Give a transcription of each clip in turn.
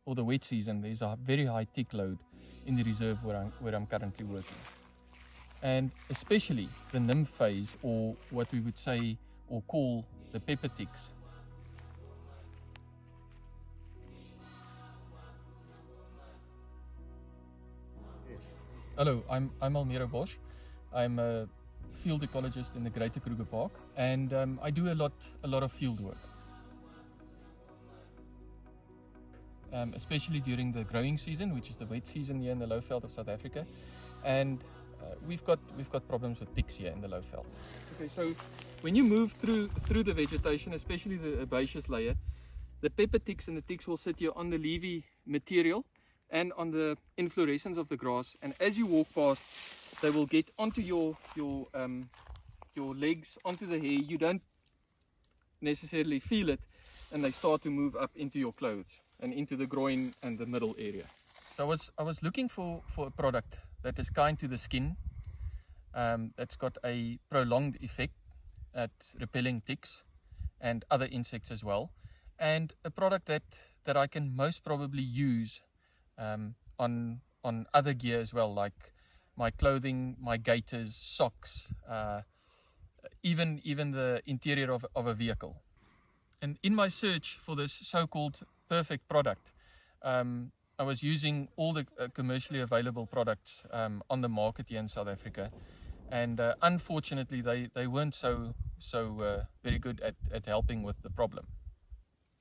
or the wet season, there's a very high tick load in the reserve where I'm currently working. And especially the nymph phase, or what we would say or call the pepper ticks. Yes. Hello, I'm Almiro Bosch. I'm a field ecologist in the Greater Kruger Park, and I do a lot of field work. Especially during the growing season, which is the wet season here in the Lowveld of South Africa, and we've got problems with ticks here in the Lowveld. Okay, so when you move through the vegetation, especially the herbaceous layer, the pepper ticks and the ticks will sit here on the leafy material and on the inflorescence of the grass, and as you walk past, they will get onto your legs, onto the hair. You don't necessarily feel it, and they start to move up into your clothes and into the groin and the middle area. So I was looking for a product that is kind to the skin, that's got a prolonged effect at repelling ticks and other insects as well, and a product that I can most probably use on other gear as well, like my clothing, my gaiters, socks, even the interior of a vehicle. And in my search for this so-called perfect product, I was using all the commercially available products on the market here in South Africa, and unfortunately they weren't so very good at helping with the problem.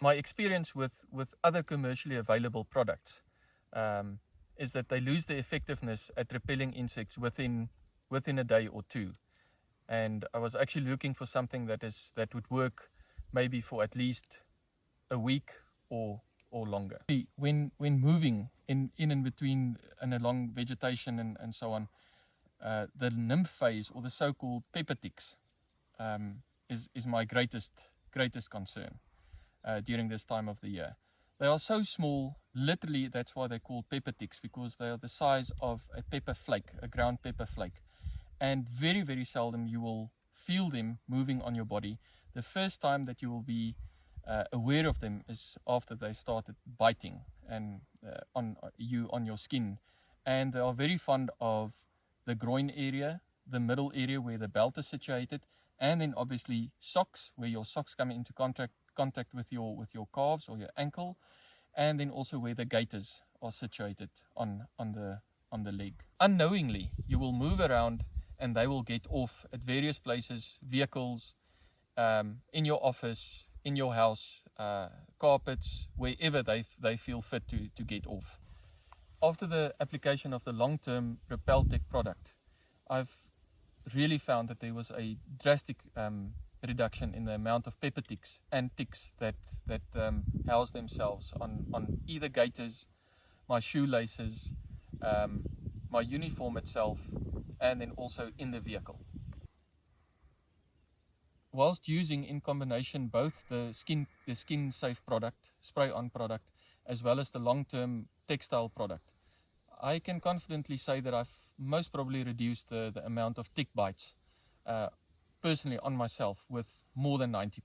My experience with other commercially available products is that they lose their effectiveness at repelling insects within a day or two, and I was actually looking for something that would work maybe for at least a week or longer. When moving in and between and along vegetation and so on, the nymph phase, or the so-called pepper ticks, is my greatest concern during this time of the year. They are so small, literally that's why they're called pepper ticks, because they are the size of a pepper flake, a ground pepper flake, and very, very seldom you will feel them moving on your body. The first time that you will be aware of them is after they started biting and on your skin, and they are very fond of the groin area, the middle area where the belt is situated, and then obviously socks, where your socks come into contact with your calves or your ankle, and then also where the gaiters are situated on the leg. Unknowingly, you will move around and they will get off at various places, vehicles, in your office, in your house, carpets, wherever they feel fit to get off. After the application of the long-term Repeltec product, I've really found that there was a drastic reduction in the amount of pepper ticks and ticks that house themselves on either gaiters, my shoelaces, my uniform itself, and then also in the vehicle. Whilst using in combination both the skin safe product, spray-on product, as well as the long-term textile product, I can confidently say that I've most probably reduced the amount of tick bites personally on myself with more than 90%.